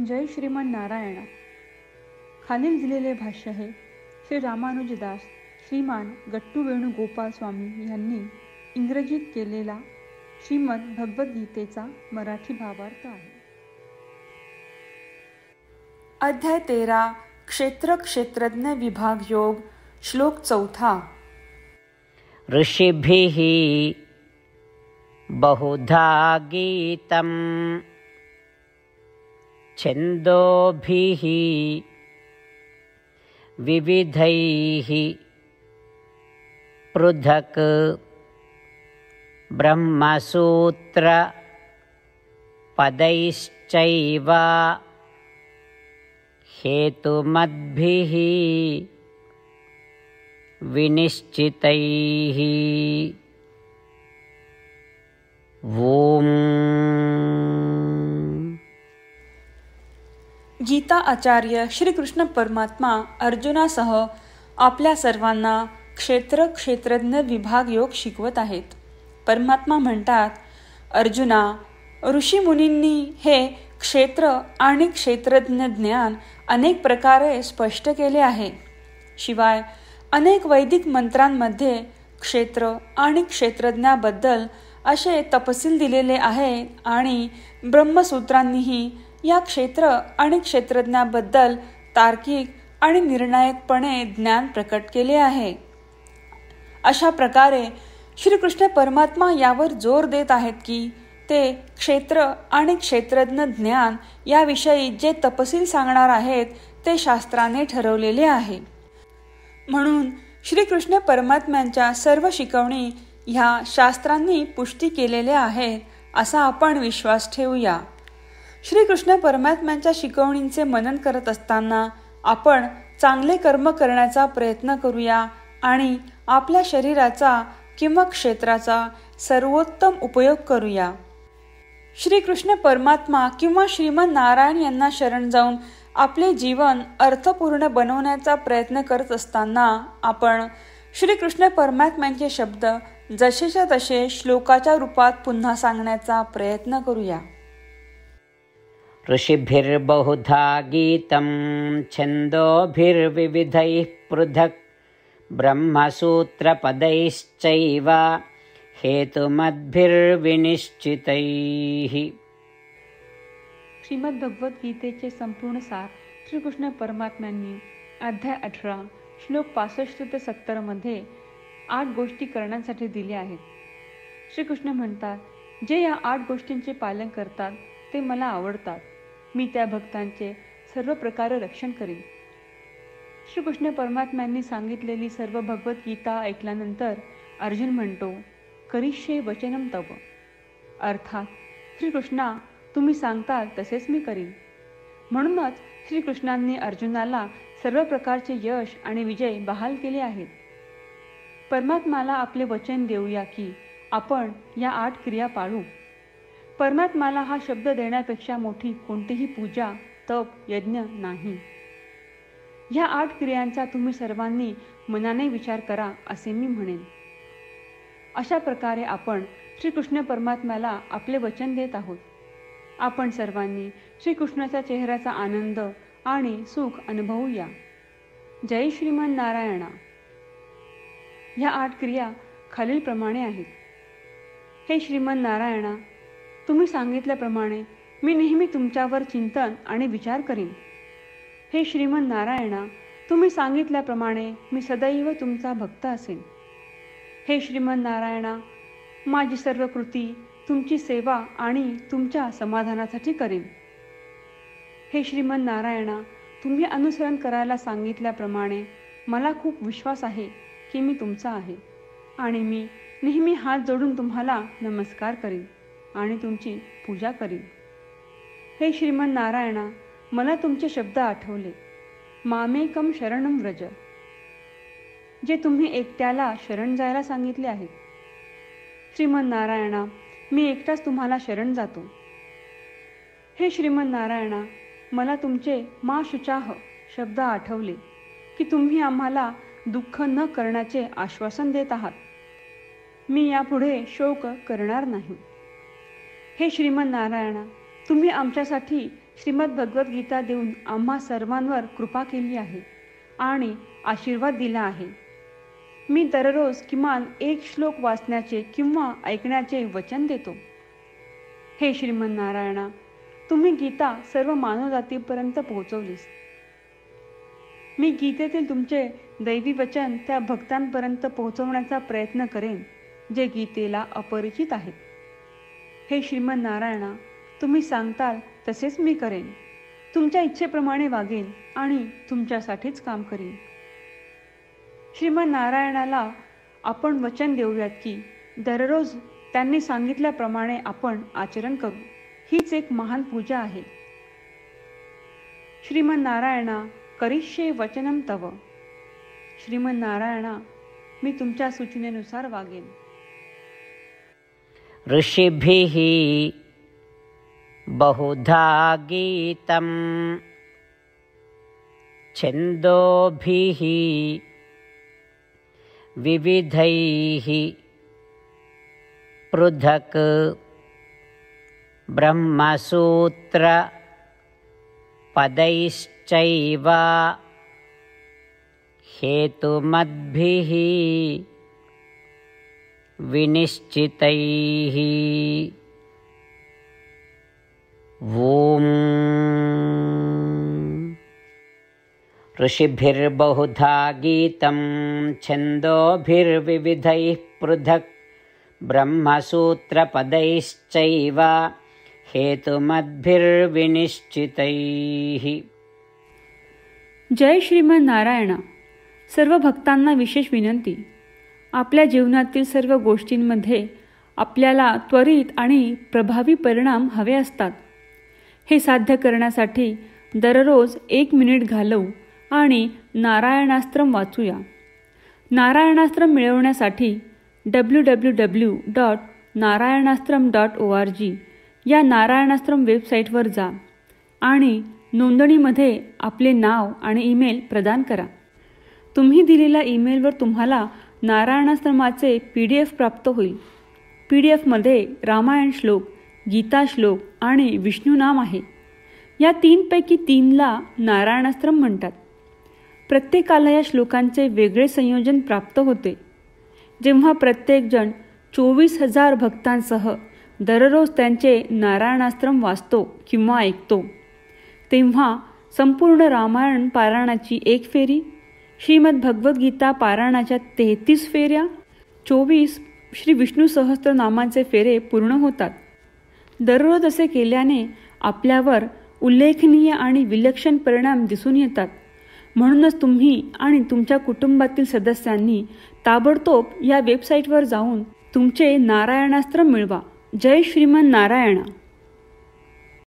जय श्रीमन नारायण. खालील दिलेले भाष्य हे श्री रामानुजदास श्रीमान गट्टू वेणुगोपाल स्वामी यांनी इंग्रजीत केलेला श्रीमद भगवद्गीतेचा मराठी भावार्थ आहे. अध्याय 13 क्षेत्र क्षेत्रज्ञ विभाग योग. श्लोक 4. ऋषिभिः बहुधा गीतं छन्दोभिः विविधैः पृथक् ब्रह्मसूत्र पदैश्चैव हेतुमद्भिः विनिश्चितैः. ओम. गीता आचार्य श्रीकृष्ण परमात्मा अर्जुनासह आपल्या सर्वांना क्षेत्र क्षेत्रज्ञ विभाग योग शिकवत आहेत. परमात्मा म्हणतात, अर्जुना, ऋषीमुनींनी हे क्षेत्र आणि क्षेत्रज्ञ ज्ञान अनेक प्रकारे स्पष्ट केले आहे. शिवाय अनेक वैदिक मंत्रांमध्ये क्षेत्र आणि क्षेत्रज्ञाबद्दल असे तपशील दिलेले आहे आणि ब्रह्मसूत्रांनीही या क्षेत्र आणि क्षेत्रज्ञाबद्दल तार्किक आणि निर्णायकपणे ज्ञान प्रकट केले आहे. अशा प्रकारे श्रीकृष्ण परमात्मा यावर जोर देत आहेत की ते क्षेत्र आणि क्षेत्रज्ञ ज्ञान याविषयी जे तपशील सांगणार आहेत ते शास्त्राने ठरवलेले आहे. म्हणून श्रीकृष्ण परमात्म्यांच्या सर्व शिकवणी ह्या शास्त्रांनी पुष्टी केलेल्या आहेत असा आपण विश्वास ठेवूया. श्रीकृष्ण परमात्म्यांच्या शिकवणींचे मनन करत असताना आपण चांगले कर्म करण्याचा प्रयत्न करूया आणि आपल्या शरीराचा किंवा क्षेत्राचा सर्वोत्तम उपयोग करूया. श्रीकृष्ण परमात्मा किंवा श्रीमन नारायण यांना शरण जाऊन आपले जीवन अर्थपूर्ण बनवण्याचा प्रयत्न करत असताना आपण श्रीकृष्ण परमात्म्यांचे शब्द जसेच्या तसे श्लोकाच्या रूपात पुन्हा सांगण्याचा प्रयत्न करूया. ऋषिभिर्बहुधा गीतं छन्दोभिर्विविधैः पृथक् ब्रह्मसूत्रपदैश्चैव हेतुमद्भिर्विनिश्चितैः. श्रीमद भगवद्गीतेचे संपूर्ण सार श्रीकृष्ण परमात्म्यांनी अध्याय 18 श्लोक 65 ते 70 मध्ये 8 गोष्टी करण्यासाठी दिल्या आहेत. श्रीकृष्ण म्हणतात, जे या 8 गोष्टींचे पालन करतात ते मला आवडतात. मी त्या भक्तांचे सर्व प्रकारे रक्षण करीन. श्रीकृष्ण परमात्म्यांनी सांगितलेली सर्व भगवद्गीता ऐकल्यानंतर अर्जुन म्हणतो, करिष्ये वचनम तव. अर्थात श्रीकृष्णा, तुम्ही सांगताल तसेच मी करीन. म्हणूनच श्रीकृष्णांनी अर्जुनाला सर्व प्रकारचे यश आणि विजय बहाल केले आहेत. परमात्म्याला आपले वचन देऊया की आपण या 8 क्रिया पाळू. परमात्म्याला हा शब्द देण्यापेक्षा मोठी कोणतीही पूजा, तप, यज्ञ नाही. ह्या 8 क्रियांचा तुम्ही सर्वांनी मनाने विचार करा असे मी म्हणेन. अशा प्रकारे आपण श्रीकृष्ण परमात्म्याला आपले वचन देत आहोत. आपण सर्वांनी श्रीकृष्णाच्या चेहऱ्याचा आनंद आणि सुख अनुभवूया. जय श्रीमन नारायणा. ह्या 8 क्रिया खालीलप्रमाणे आहेत. हे श्रीमन नारायणा, तुम्ही सांगितल्याप्रमाणे मी नेहमी तुमच्यावर चिंतन आणि विचार करीन. हे श्रीमन नारायणा, तुम्ही सांगितल्याप्रमाणे मी सदैव तुमचा भक्त असेन. हे श्रीमन नारायणा, माझी सर्व कृती तुमची सेवा आणि तुमच्या समाधानासाठी करेन. हे श्रीमन नारायणा, तुम्ही अनुसरण करायला सांगितल्याप्रमाणे मला खूप विश्वास आहे की मी तुमचा आहे आणि मी नेहमी हात जोडून तुम्हाला नमस्कार करीन आणि तुमची पूजा करीन. हे श्रीमन नारायणा, मला तुमचे शब्द आठवले. मामेकम शरणम व्रज, जे तुम्ही एकट्याला शरण जायला सांगितले आहे. श्रीमन नारायणा, मी एकटाच तुम्हाला शरण जातो. हे श्रीमन नारायणा, मला तुमचे मा शुचाह शब्द आठवले की तुम्ही आम्हाला दुःख न करण्याचे आश्वासन देत आहात. मी यापुढे शोक करणार नाही. हे श्रीमन नारायणा, तुम्ही आमच्यासाठी श्रीमद भगवद्गीता देऊन आम्हा सर्वांवर कृपा केली आहे आणि आशीर्वाद दिला आहे. मी दररोज किमान 1 श्लोक वाचण्याचे किंवा ऐकण्याचे वचन देतो. हे श्रीमन्नारायणा, तुम्ही गीता सर्व मानवजातीपर्यंत पोहोचवलीस. मी गीतेतील तुमचे दैवी वचन त्या भक्तांपर्यंत पोहोचवण्याचा प्रयत्न करेन जे गीतेला अपरिचित आहेत. हे श्रीमन्नारायणा, तुम्ही सांगताल तसेच मी करेन. तुमच्या इच्छेप्रमाणे वागेन आणि तुमच्यासाठीच काम करीन. श्रीमन्नारायणाला आपण वचन देऊयात की दररोज त्यांनी सांगितल्याप्रमाणे आपण आचरण करू. हीच एक महान पूजा आहे. श्रीमन्नारायणा, करिष्ये वचनम तव. श्रीमन्नारायणा, मी तुमच्या सूचनेनुसार वागेन. ऋषिभिः बहुधा गीतं छन्दोभिः विविधैः पृथक् ब्रह्मसूत्र पदैश्चैव हेतुमद्भिः विनिश्चितैः. ॐ ऋषिभिर्बहुधा गीतं छन्दोभिर्विविधैः पृथक् ब्रह्मसूत्रपदैश्चैव हेतुमद्भिर्विनिश्चितैः. जय श्रीमन्नारायणा. सर्व भक्तांना विशेष विनंती. आपल्या जीवनातील सर्व गोष्टींमध्ये आपल्याला त्वरित आणि प्रभावी परिणाम हवे असतात. हे साध्य करण्यासाठी दररोज 1 मिनिट घालवू आणि नारायणास्त्रम वाचूया. नारायणास्त्रम मिळवण्यासाठी www.narayanaastram.org या नारायणास्त्रम वेबसाईटवर जा आणि नोंदणीमध्ये आपले नाव आणि ईमेल प्रदान करा. तुम्ही दिलेल्या ईमेलवर तुम्हाला नारायणास्त्रमाचे PDF प्राप्त होईल. PDFमध्ये रामायण श्लोक, गीता श्लोक आणि विष्णू नाम आहे. या 3 पैकी 3ला नारायणास्त्रम म्हणतात. प्रत्येकाला या श्लोकांचे वेगळे संयोजन प्राप्त होते. जेव्हा प्रत्येकजण 24,000 भक्तांसह दररोज त्यांचे नारायणास्त्रम वाचतो किंवा ऐकतो, तेव्हा संपूर्ण रामायण पारायणाची 1 फेरी, श्रीमद भगवद्गीता पारायणाच्या 33 फेऱ्या, 24 श्री विष्णू सहस्त्रनामांचे फेरे पूर्ण होतात. दररोज असे केल्याने आपल्यावर उल्लेखनीय आणि विलक्षण परिणाम दिसून येतात. म्हणूनच तुम्ही आणि तुमच्या कुटुंबातील सदस्यांनी ताबडतोब या वेबसाईटवर जाऊन तुमचे नारायणास्त्र मिळवा. जय श्रीमन्नारायणा.